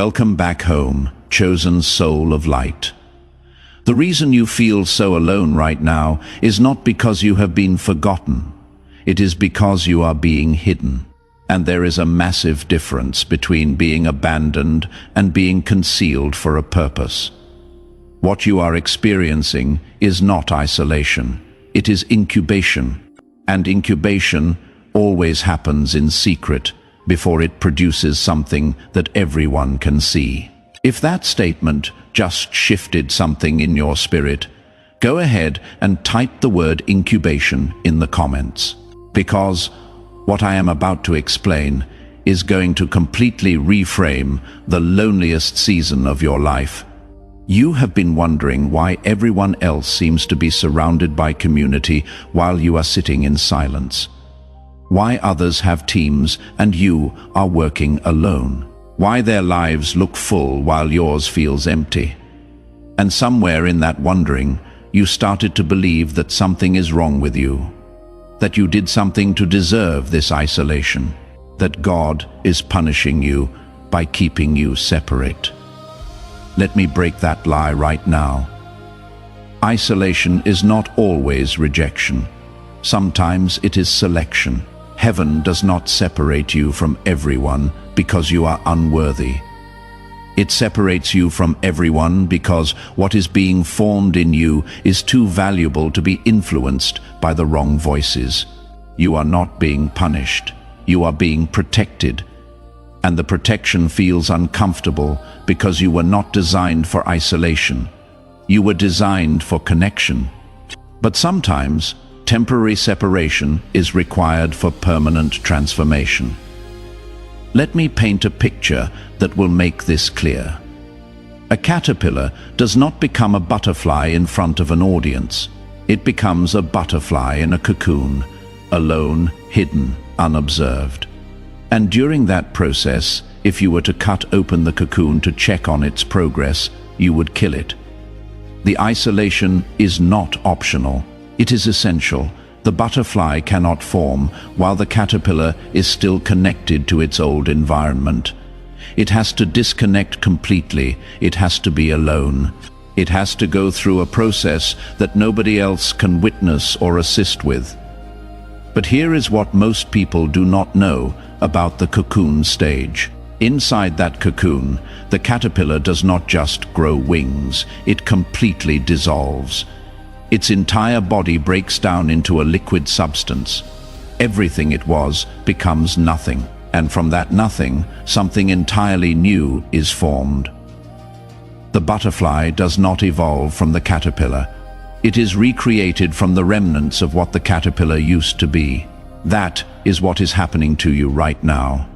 Welcome back home, chosen soul of light. The reason you feel so alone right now is not because you have been forgotten. It is because you are being hidden. And there is a massive difference between being abandoned and being concealed for a purpose. What you are experiencing is not isolation. It is incubation. And incubation always happens in secret before it produces something that everyone can see. If that statement just shifted something in your spirit, go ahead and type the word incubation in the comments. Because what I am about to explain is going to completely reframe the loneliest season of your life. You have been wondering why everyone else seems to be surrounded by community while you are sitting in silence. Why others have teams and you are working alone. Why their lives look full while yours feels empty. And somewhere in that wondering, you started to believe that something is wrong with you. That you did something to deserve this isolation. That God is punishing you by keeping you separate. Let me break that lie right now. Isolation is not always rejection. Sometimes it is selection. Heaven does not separate you from everyone because you are unworthy. It separates you from everyone because what is being formed in you is too valuable to be influenced by the wrong voices. You are not being punished. You are being protected. And the protection feels uncomfortable because you were not designed for isolation. You were designed for connection. But sometimes, temporary separation is required for permanent transformation. Let me paint a picture that will make this clear. A caterpillar does not become a butterfly in front of an audience. It becomes a butterfly in a cocoon, alone, hidden, unobserved. And during that process, if you were to cut open the cocoon to check on its progress, you would kill it. The isolation is not optional. It is essential. The butterfly cannot form while the caterpillar is still connected to its old environment. It has to disconnect completely. It has to be alone. It has to go through a process that nobody else can witness or assist with. But here is what most people do not know about the cocoon stage. Inside that cocoon, the caterpillar does not just grow wings, it completely dissolves. Its entire body breaks down into a liquid substance. Everything it was becomes nothing, and from that nothing, something entirely new is formed. The butterfly does not evolve from the caterpillar. It is recreated from the remnants of what the caterpillar used to be. That is what is happening to you right now.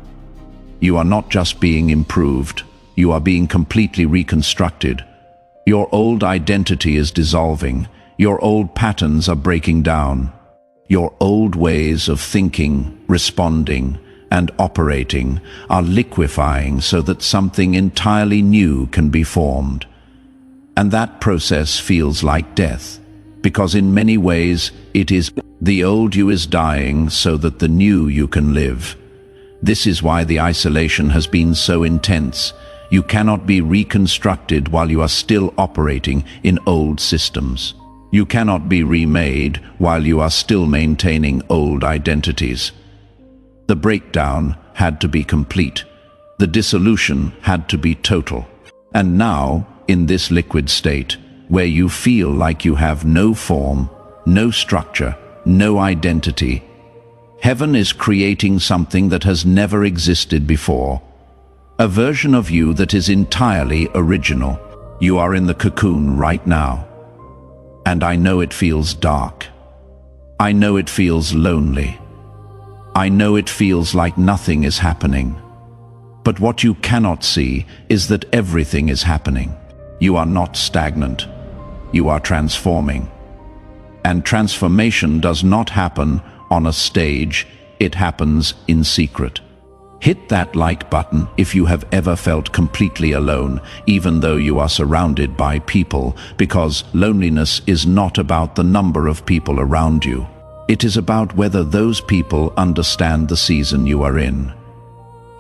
You are not just being improved, you are being completely reconstructed. Your old identity is dissolving. Your old patterns are breaking down. Your old ways of thinking, responding, and operating are liquefying so that something entirely new can be formed. And that process feels like death, because in many ways it is the old you is dying so that the new you can live. This is why the isolation has been so intense. You cannot be reconstructed while you are still operating in old systems. You cannot be remade while you are still maintaining old identities. The breakdown had to be complete. The dissolution had to be total. And now, in this liquid state, where you feel like you have no form, no structure, no identity, heaven is creating something that has never existed before. A version of you that is entirely original. You are in the cocoon right now. And I know it feels dark. I know it feels lonely. I know it feels like nothing is happening. But what you cannot see is that everything is happening. You are not stagnant. You are transforming. And transformation does not happen on a stage. It happens in secret. Hit that like button if you have ever felt completely alone, even though you are surrounded by people, because loneliness is not about the number of people around you. It is about whether those people understand the season you are in.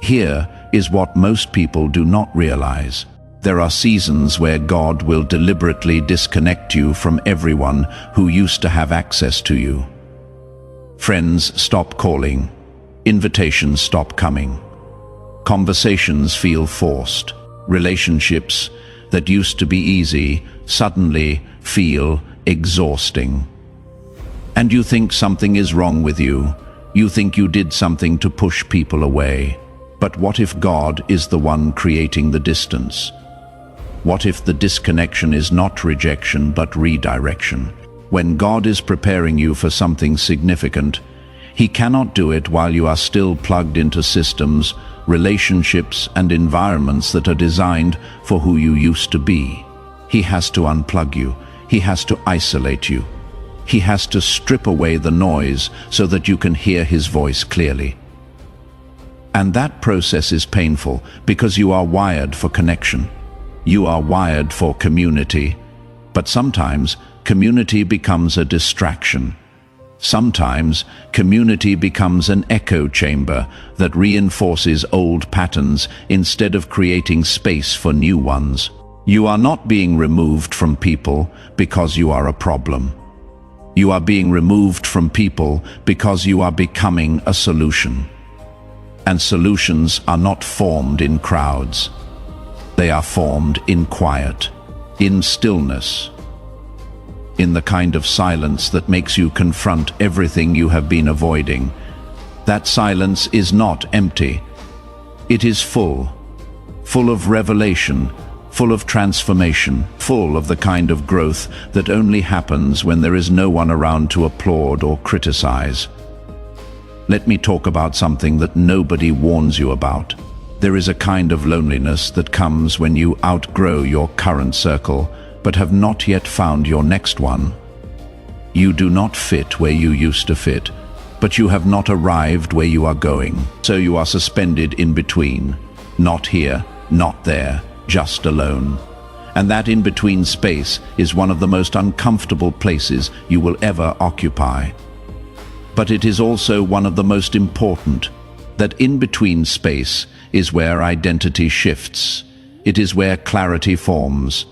Here is what most people do not realize. There are seasons where God will deliberately disconnect you from everyone who used to have access to you. Friends stop calling. Invitations stop coming. Conversations feel forced. Relationships that used to be easy suddenly feel exhausting. And you think something is wrong with you. You think you did something to push people away. But what if God is the one creating the distance? What if the disconnection is not rejection but redirection? When God is preparing you for something significant, He cannot do it while you are still plugged into systems, relationships, and environments that are designed for who you used to be. He has to unplug you. He has to isolate you. He has to strip away the noise so that you can hear His voice clearly. And that process is painful because you are wired for connection. You are wired for community. But sometimes community becomes a distraction. Sometimes community becomes an echo chamber that reinforces old patterns instead of creating space for new ones. You are not being removed from people because you are a problem. You are being removed from people because you are becoming a solution. And solutions are not formed in crowds. They are formed in quiet, in stillness, in the kind of silence that makes you confront everything you have been avoiding. That silence is not empty. It is full of revelation, full of transformation, full of the kind of growth that only happens when there is no one around to applaud or criticize. Let me talk about something that nobody warns you about. There is a kind of loneliness that comes when you outgrow your current circle, but have not yet found your next one. You do not fit where you used to fit, but you have not arrived where you are going. So you are suspended in between, not here, not there, just alone. And that in-between space is one of the most uncomfortable places you will ever occupy. But it is also one of the most important. That in-between space is where identity shifts. It is where clarity forms.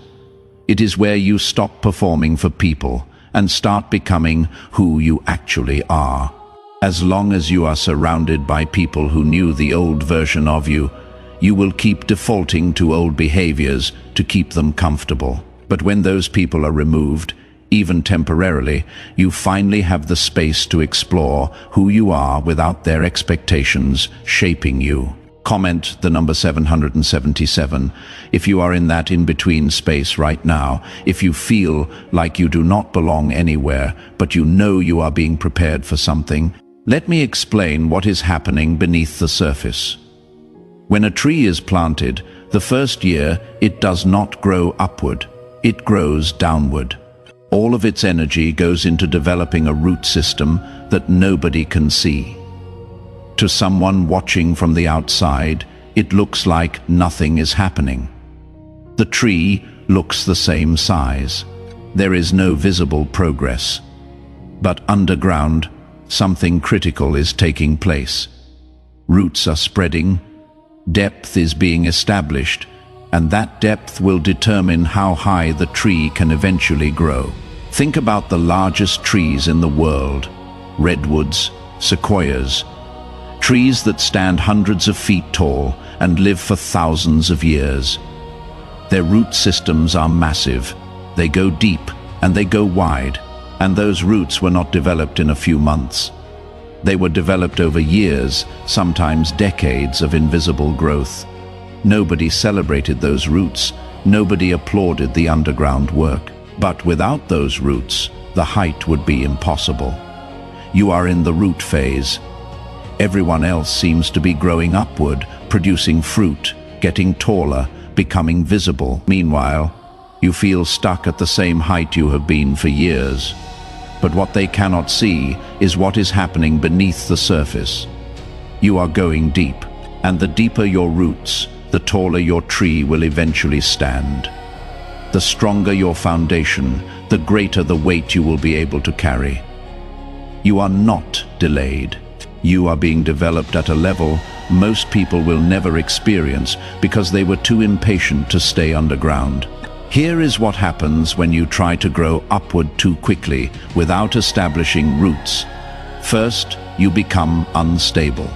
It is where you stop performing for people and start becoming who you actually are. As long as you are surrounded by people who knew the old version of you, you will keep defaulting to old behaviors to keep them comfortable. But when those people are removed, even temporarily, you finally have the space to explore who you are without their expectations shaping you. Comment the number 777 if you are in that in-between space right now, if you feel like you do not belong anywhere, but you know you are being prepared for something. Let me explain what is happening beneath the surface. When a tree is planted, the first year it does not grow upward, it grows downward. All of its energy goes into developing a root system that nobody can see. To someone watching from the outside, it looks like nothing is happening. The tree looks the same size. There is no visible progress. But underground, something critical is taking place. Roots are spreading, depth is being established, and that depth will determine how high the tree can eventually grow. Think about the largest trees in the world: redwoods, sequoias, trees that stand hundreds of feet tall and live for thousands of years. Their root systems are massive. They go deep and they go wide, and those roots were not developed in a few months. They were developed over years, sometimes decades of invisible growth. Nobody celebrated those roots. Nobody applauded the underground work. But without those roots, the height would be impossible. You are in the root phase. Everyone else seems to be growing upward, producing fruit, getting taller, becoming visible. Meanwhile, you feel stuck at the same height you have been for years. But what they cannot see is what is happening beneath the surface. You are going deep, and the deeper your roots, the taller your tree will eventually stand. The stronger your foundation, the greater the weight you will be able to carry. You are not delayed. You are being developed at a level most people will never experience because they were too impatient to stay underground. Here is what happens when you try to grow upward too quickly without establishing roots. First, you become unstable.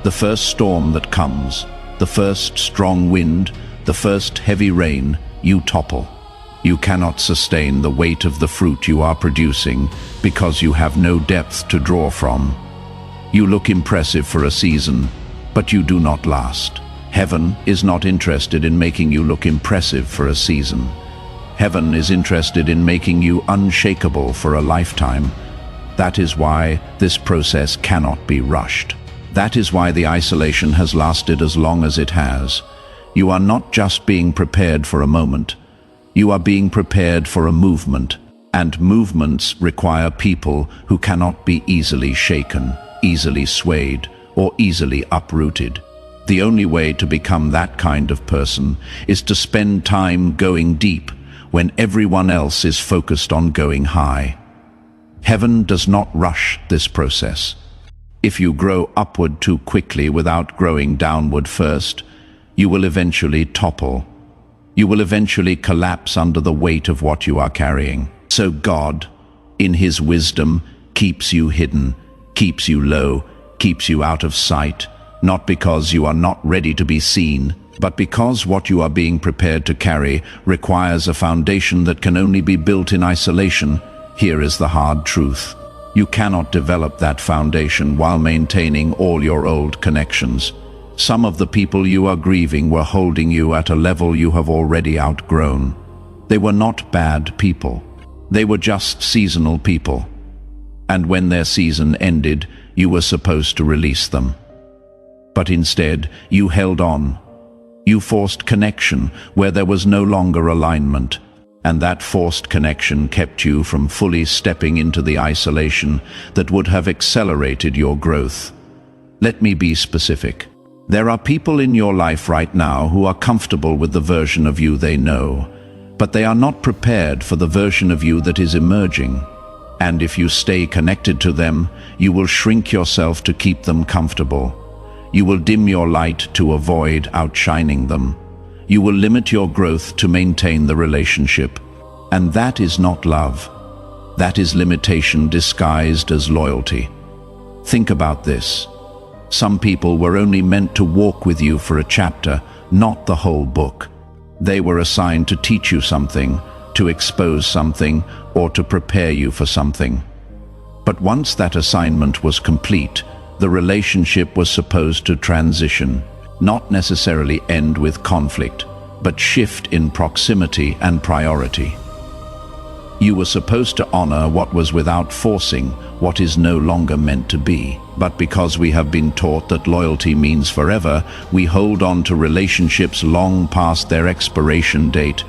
The first storm that comes, the first strong wind, the first heavy rain, you topple. You cannot sustain the weight of the fruit you are producing because you have no depth to draw from. You look impressive for a season, but you do not last. Heaven is not interested in making you look impressive for a season. Heaven is interested in making you unshakable for a lifetime. That is why this process cannot be rushed. That is why the isolation has lasted as long as it has. You are not just being prepared for a moment. You are being prepared for a movement, and movements require people who cannot be easily shaken, easily swayed, or easily uprooted. The only way to become that kind of person is to spend time going deep when everyone else is focused on going high. Heaven does not rush this process. If you grow upward too quickly without growing downward first, you will eventually topple. You will eventually collapse under the weight of what you are carrying. So God, in His wisdom, keeps you hidden, keeps you low, keeps you out of sight, not because you are not ready to be seen, but because what you are being prepared to carry requires a foundation that can only be built in isolation. Here is the hard truth. You cannot develop that foundation while maintaining all your old connections. Some of the people you are grieving were holding you at a level you have already outgrown. They were not bad people. They were just seasonal people. And when their season ended, you were supposed to release them. But instead, you held on. You forced connection where there was no longer alignment, and that forced connection kept you from fully stepping into the isolation that would have accelerated your growth. Let me be specific. There are people in your life right now who are comfortable with the version of you they know, but they are not prepared for the version of you that is emerging. And if you stay connected to them, you will shrink yourself to keep them comfortable. You will dim your light to avoid outshining them. You will limit your growth to maintain the relationship. And that is not love. That is limitation disguised as loyalty. Think about this. Some people were only meant to walk with you for a chapter, not the whole book. They were assigned to teach you something, to expose something, or to prepare you for something. But once that assignment was complete, the relationship was supposed to transition, not necessarily end with conflict, but shift in proximity and priority. You were supposed to honor what was without forcing what is no longer meant to be. But because we have been taught that loyalty means forever, we hold on to relationships long past their expiration date.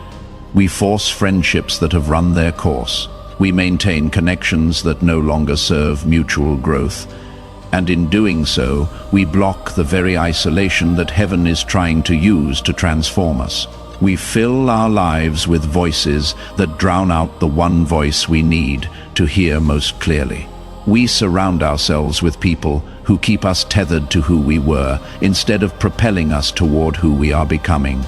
We force friendships that have run their course. We maintain connections that no longer serve mutual growth. And in doing so, we block the very isolation that heaven is trying to use to transform us. We fill our lives with voices that drown out the one voice we need to hear most clearly. We surround ourselves with people who keep us tethered to who we were instead of propelling us toward who we are becoming.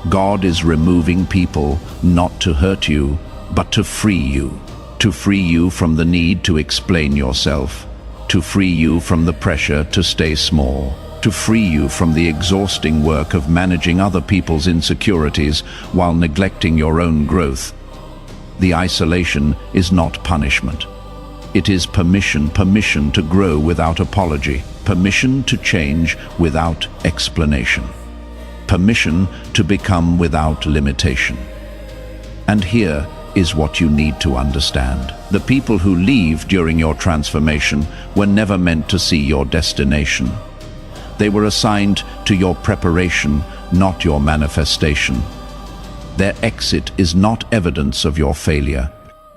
God is removing people not to hurt you, but to free you from the need to explain yourself, to free you from the pressure to stay small, to free you from the exhausting work of managing other people's insecurities while neglecting your own growth. The isolation is not punishment. It is permission to grow without apology, permission to change without explanation, permission to become without limitation. And here is what you need to understand. The people who leave during your transformation were never meant to see your destination. They were assigned to your preparation, not your manifestation. Their exit is not evidence of your failure.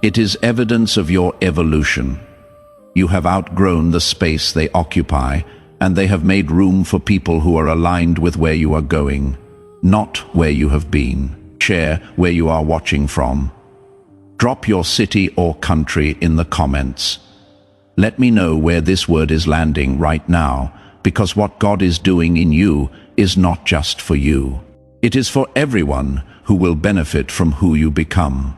It is evidence of your evolution. You have outgrown the space they occupy, and they have made room for people who are aligned with where you are going, not where you have been. Share where you are watching from. Drop your city or country in the comments. Let me know where this word is landing right now, because what God is doing in you is not just for you. It is for everyone who will benefit from who you become.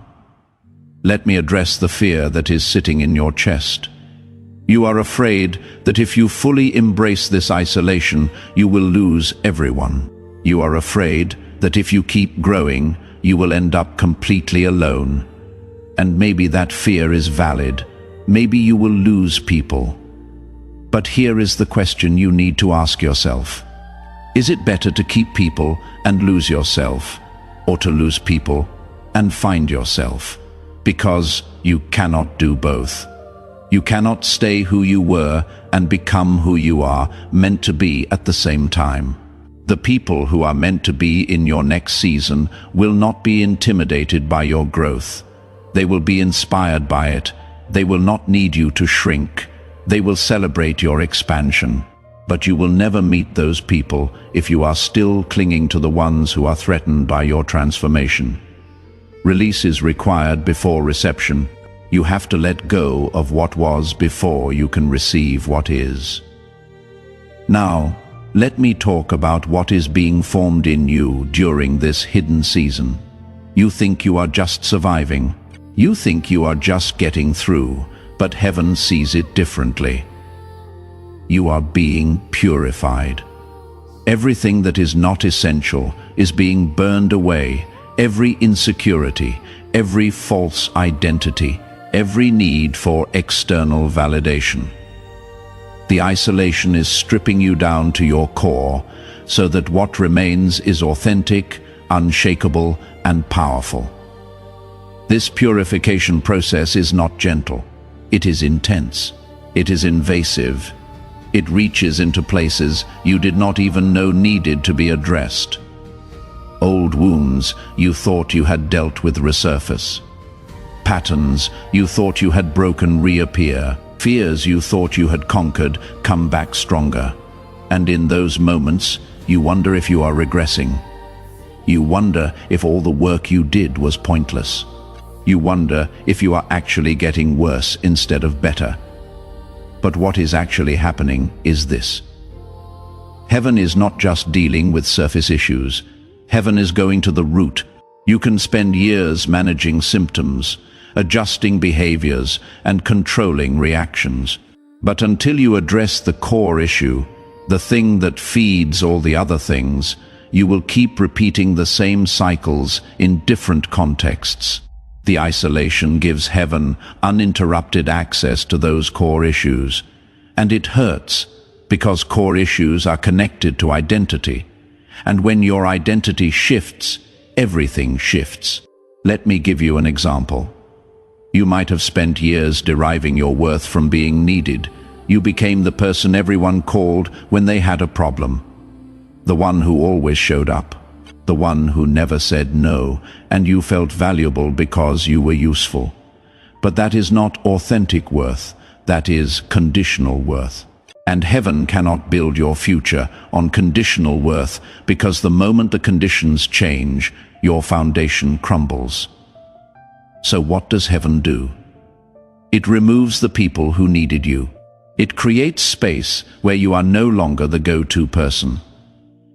Let me address the fear that is sitting in your chest. You are afraid that if you fully embrace this isolation, you will lose everyone. You are afraid that if you keep growing, you will end up completely alone. And maybe that fear is valid. Maybe you will lose people. But here is the question you need to ask yourself. Is it better to keep people and lose yourself, or to lose people and find yourself? Because you cannot do both. You cannot stay who you were and become who you are meant to be at the same time. The people who are meant to be in your next season will not be intimidated by your growth. They will be inspired by it. They will not need you to shrink. They will celebrate your expansion. But you will never meet those people if you are still clinging to the ones who are threatened by your transformation. Release is required before reception. You have to let go of what was before you can receive what is. Now, let me talk about what is being formed in you during this hidden season. You think you are just surviving. You think you are just getting through, but heaven sees it differently. You are being purified. Everything that is not essential is being burned away. Every insecurity, every false identity, every need for external validation. The isolation is stripping you down to your core so that what remains is authentic, unshakable, and powerful. This purification process is not gentle. It is intense. It is invasive. It reaches into places you did not even know needed to be addressed. Old wounds you thought you had dealt with resurface. Patterns you thought you had broken reappear. Fears you thought you had conquered come back stronger. And in those moments, you wonder if you are regressing. You wonder if all the work you did was pointless. You wonder if you are actually getting worse instead of better. But what is actually happening is this. Heaven is not just dealing with surface issues. Heaven is going to the root. You can spend years managing symptoms, adjusting behaviors, and controlling reactions. But until you address the core issue, the thing that feeds all the other things, you will keep repeating the same cycles in different contexts. The isolation gives heaven uninterrupted access to those core issues. And it hurts, because core issues are connected to identity. And when your identity shifts, everything shifts. Let me give you an example. You might have spent years deriving your worth from being needed. You became the person everyone called when they had a problem. The one who always showed up. The one who never said no, and you felt valuable because you were useful. But that is not authentic worth. That is conditional worth. And heaven cannot build your future on conditional worth, because the moment the conditions change, your foundation crumbles. So what does heaven do? It removes the people who needed you. It creates space where you are no longer the go-to person.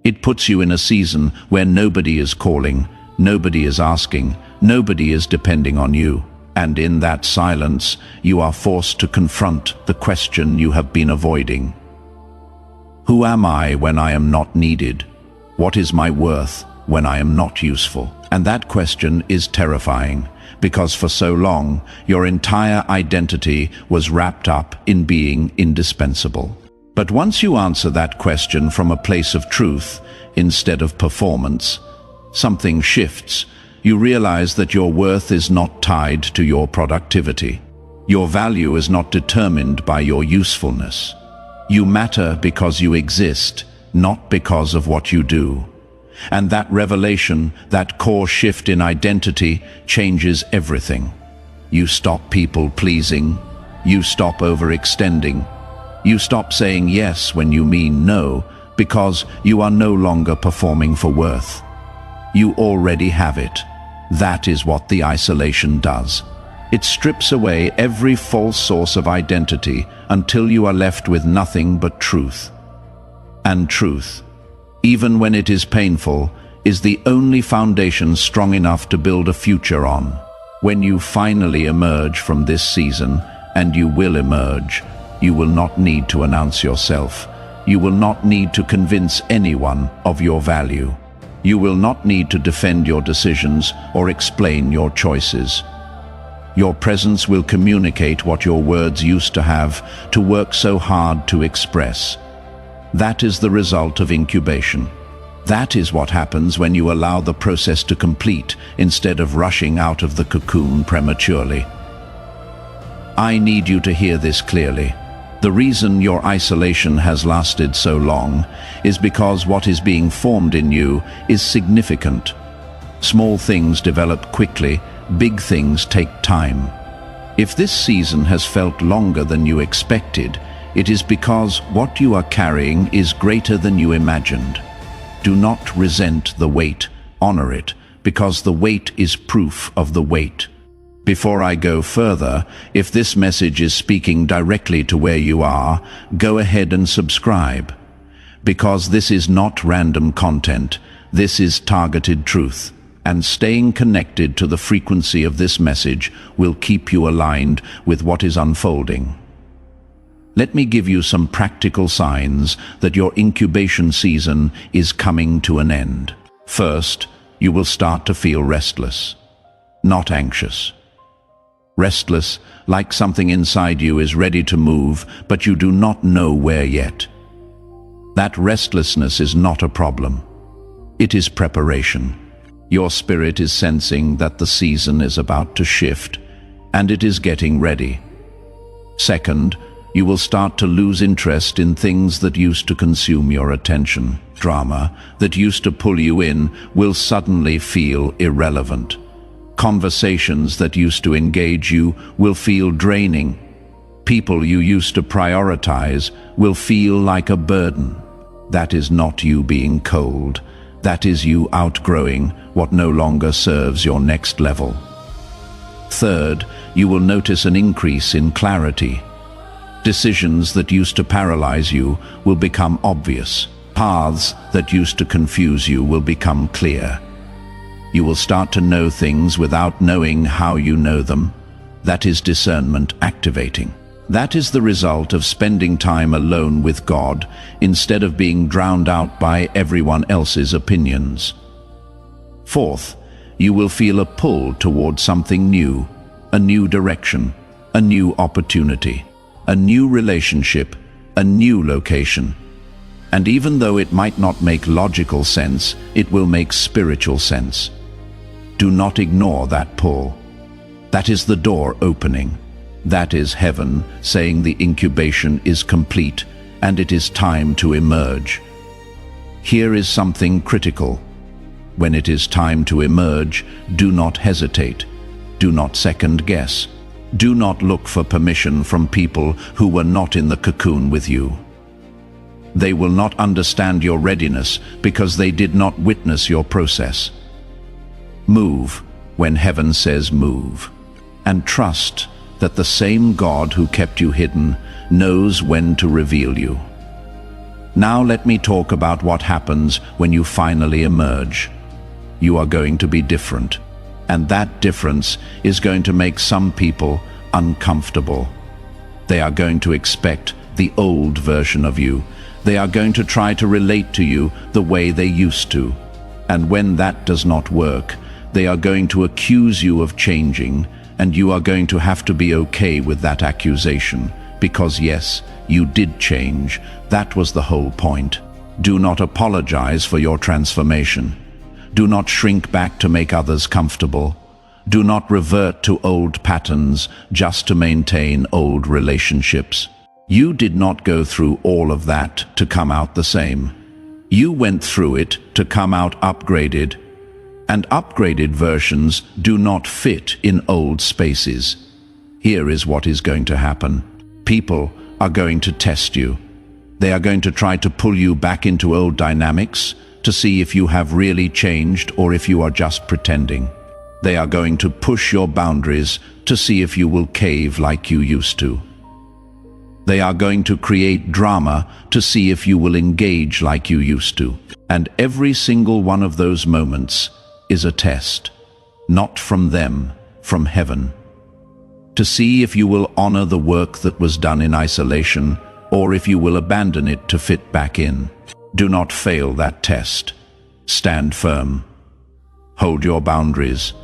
It puts you in a season where nobody is calling, nobody is asking, nobody is depending on you. And in that silence, you are forced to confront the question you have been avoiding. Who am I when I am not needed? What is my worth when I am not useful? And that question is terrifying, because for so long, your entire identity was wrapped up in being indispensable. But once you answer that question from a place of truth instead of performance, something shifts. You realize that your worth is not tied to your productivity. Your value is not determined by your usefulness. You matter because you exist, not because of what you do. And that revelation, that core shift in identity, changes everything. You stop people-pleasing. You stop overextending. You stop saying yes when you mean no, because you are no longer performing for worth. You already have it. That is what the isolation does. It strips away every false source of identity until you are left with nothing but truth. And truth, even when it is painful, is the only foundation strong enough to build a future on. When you finally emerge from this season, and you will emerge, you will not need to announce yourself. You will not need to convince anyone of your value. You will not need to defend your decisions or explain your choices. Your presence will communicate what your words used to have to work so hard to express. That is the result of incubation. That is what happens when you allow the process to complete instead of rushing out of the cocoon prematurely. I need you to hear this clearly. The reason your isolation has lasted so long is because what is being formed in you is significant. Small things develop quickly, big things take time. If this season has felt longer than you expected, it is because what you are carrying is greater than you imagined. Do not resent the weight, honor it, because the weight is proof of the weight. Before I go further, if this message is speaking directly to where you are, go ahead and subscribe. Because this is not random content, this is targeted truth. And staying connected to the frequency of this message will keep you aligned with what is unfolding. Let me give you some practical signs that your incubation season is coming to an end. First, you will start to feel restless, not anxious. Restless, like something inside you is ready to move, but you do not know where yet. That restlessness is not a problem. It is preparation. Your spirit is sensing that the season is about to shift, and it is getting ready. Second, you will start to lose interest in things that used to consume your attention. Drama that used to pull you in will suddenly feel irrelevant. Conversations that used to engage you will feel draining. People you used to prioritize will feel like a burden. That is not you being cold. That is you outgrowing what no longer serves your next level. Third, you will notice an increase in clarity. Decisions that used to paralyze you will become obvious. Paths that used to confuse you will become clear. You will start to know things without knowing how you know them. That is discernment activating. That is the result of spending time alone with God instead of being drowned out by everyone else's opinions. Fourth, you will feel a pull toward something new, a new direction, a new opportunity, a new relationship, a new location. And even though it might not make logical sense, it will make spiritual sense. Do not ignore that pull. That is the door opening. That is heaven saying the incubation is complete and it is time to emerge. Here is something critical. When it is time to emerge, do not hesitate. Do not second guess. Do not look for permission from people who were not in the cocoon with you. They will not understand your readiness because they did not witness your process. Move when heaven says move, and trust that the same God who kept you hidden knows when to reveal you. Now let me talk about what happens when you finally emerge. You are going to be different, and that difference is going to make some people uncomfortable. They are going to expect the old version of you. They are going to try to relate to you the way they used to. And when that does not work, they are going to accuse you of changing, and you are going to have to be okay with that accusation, because yes, you did change. That was the whole point. Do not apologize for your transformation. Do not shrink back to make others comfortable. Do not revert to old patterns just to maintain old relationships. You did not go through all of that to come out the same. You went through it to come out upgraded. And upgraded versions do not fit in old spaces. Here is what is going to happen. People are going to test you. They are going to try to pull you back into old dynamics to see if you have really changed or if you are just pretending. They are going to push your boundaries to see if you will cave like you used to. They are going to create drama to see if you will engage like you used to. And every single one of those moments is a test, not from them, from heaven, to see if you will honor the work that was done in isolation, or if you will abandon it to fit back in. Do not fail that test. Stand firm. Hold your boundaries.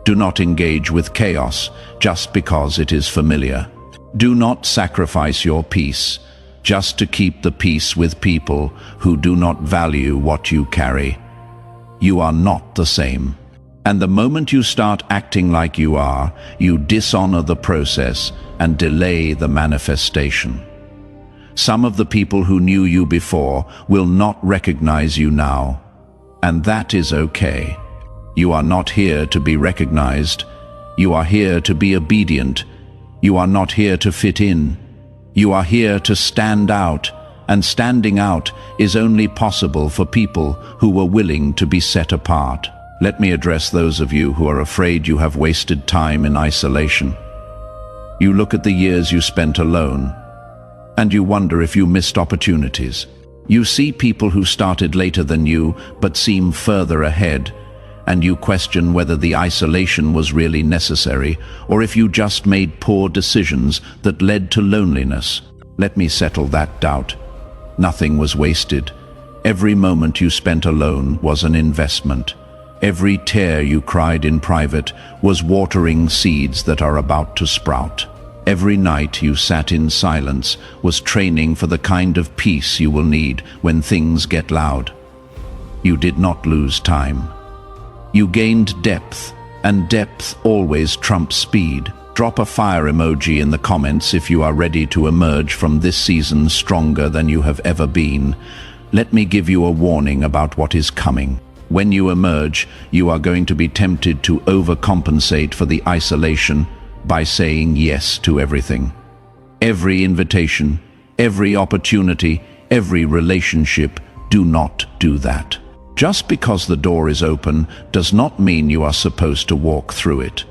Do not engage with chaos just because it is familiar. Do not sacrifice your peace just to keep the peace with people who do not value what you carry. You are not the same. And the moment you start acting like you are, you dishonor the process and delay the manifestation. Some of the people who knew you before will not recognize you now, and that is okay. You are not here to be recognized. You are here to be obedient. You are not here to fit in. You are here to stand out, and standing out is only possible for people who were willing to be set apart. Let me address those of you who are afraid you have wasted time in isolation. You look at the years you spent alone, and you wonder if you missed opportunities. You see people who started later than you but seem further ahead, and you question whether the isolation was really necessary or if you just made poor decisions that led to loneliness. Let me settle that doubt. Nothing was wasted. Every moment you spent alone was an investment. Every tear you cried in private was watering seeds that are about to sprout. Every night you sat in silence was training for the kind of peace you will need when things get loud. You did not lose time. You gained depth, and depth always trumps speed. Drop a fire emoji in the comments if you are ready to emerge from this season stronger than you have ever been. Let me give you a warning about what is coming. When you emerge, you are going to be tempted to overcompensate for the isolation by saying yes to everything. Every invitation, every opportunity, every relationship. Do not do that. Just because the door is open does not mean you are supposed to walk through it.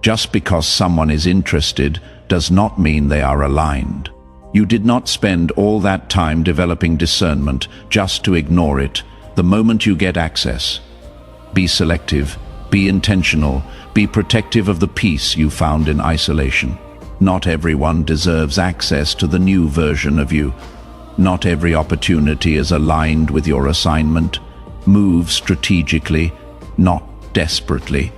Just because someone is interested does not mean they are aligned. You did not spend all that time developing discernment just to ignore it the moment you get access. Be selective, be intentional, be protective of the peace you found in isolation. Not everyone deserves access to the new version of you. Not every opportunity is aligned with your assignment. Move strategically, not desperately.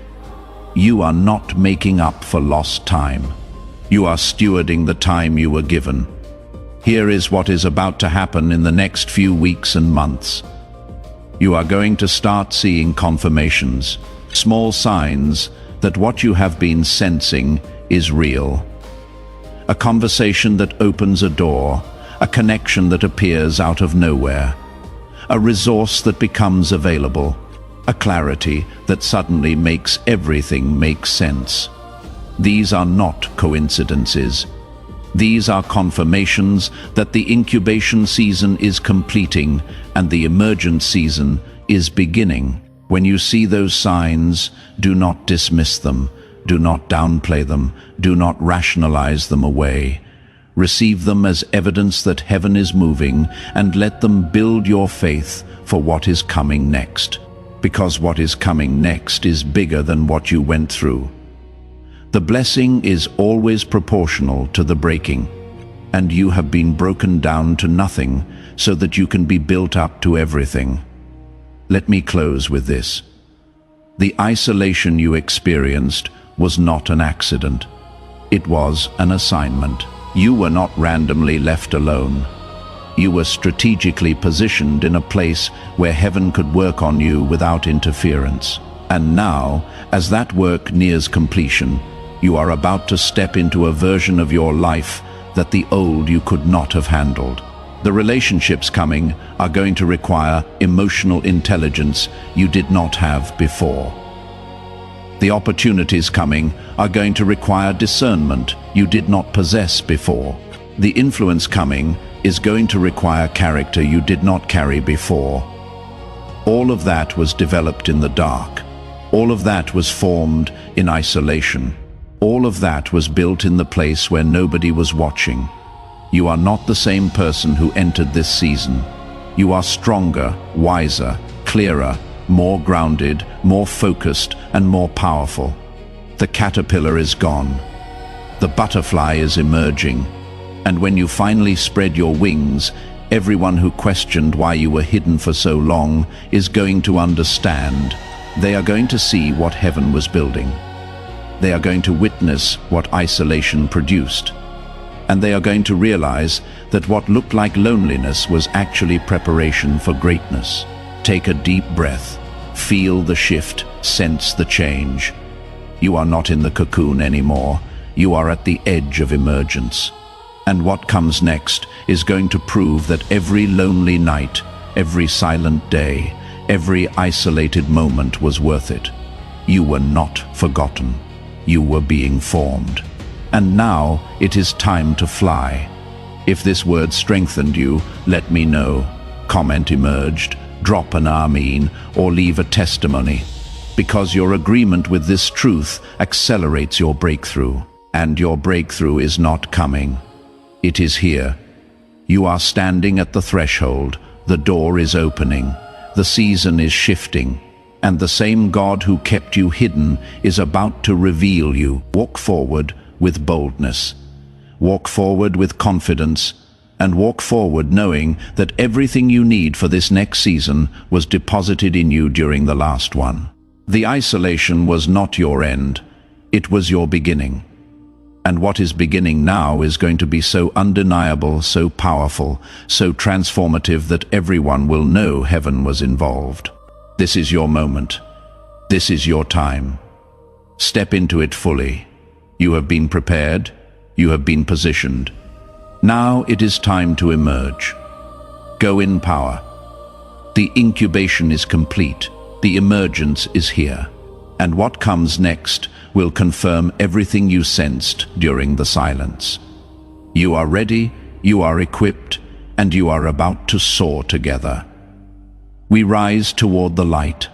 You are not making up for lost time. You are stewarding the time you were given. Here is what is about to happen in the next few weeks and months. You are going to start seeing confirmations, small signs that what you have been sensing is real. A conversation that opens a door, a connection that appears out of nowhere, a resource that becomes available, a clarity that suddenly makes everything make sense. These are not coincidences. These are confirmations that the incubation season is completing and the emergent season is beginning. When you see those signs, do not dismiss them, do not downplay them, do not rationalize them away. Receive them as evidence that heaven is moving, and let them build your faith for what is coming next. Because what is coming next is bigger than what you went through. The blessing is always proportional to the breaking, and you have been broken down to nothing so that you can be built up to everything. Let me close with this. The isolation you experienced was not an accident. It was an assignment. You were not randomly left alone. You were strategically positioned in a place where heaven could work on you without interference. And now, as that work nears completion, you are about to step into a version of your life that the old you could not have handled. The relationships coming are going to require emotional intelligence you did not have before. The opportunities coming are going to require discernment you did not possess before. The influence coming is going to require character you did not carry before. All of that was developed in the dark. All of that was formed in isolation. All of that was built in the place where nobody was watching. You are not the same person who entered this season. You are stronger, wiser, clearer, more grounded, more focused, and more powerful. The caterpillar is gone. The butterfly is emerging. And when you finally spread your wings, everyone who questioned why you were hidden for so long is going to understand. They are going to see what heaven was building. They are going to witness what isolation produced. And they are going to realize that what looked like loneliness was actually preparation for greatness. Take a deep breath. Feel the shift. Sense the change. You are not in the cocoon anymore. You are at the edge of emergence. And what comes next is going to prove that every lonely night, every silent day, every isolated moment was worth it. You were not forgotten. You were being formed. And now it is time to fly. If this word strengthened you, let me know. Comment emerged, drop an Amen, or leave a testimony. Because your agreement with this truth accelerates your breakthrough. And your breakthrough is not coming. It is here. You are standing at the threshold. The door is opening. The season is shifting. And the same God who kept you hidden is about to reveal you. Walk forward with boldness. Walk forward with confidence. And walk forward knowing that everything you need for this next season was deposited in you during the last one. The isolation was not your end. It was your beginning. And what is beginning now is going to be so undeniable, so powerful, so transformative that everyone will know heaven was involved. This is your moment. This is your time. Step into it fully. You have been prepared. You have been positioned. Now it is time to emerge. Go in power. The incubation is complete. The emergence is here. And what comes next will confirm everything you sensed during the silence. You are ready, you are equipped, and you are about to soar together. We rise toward the light.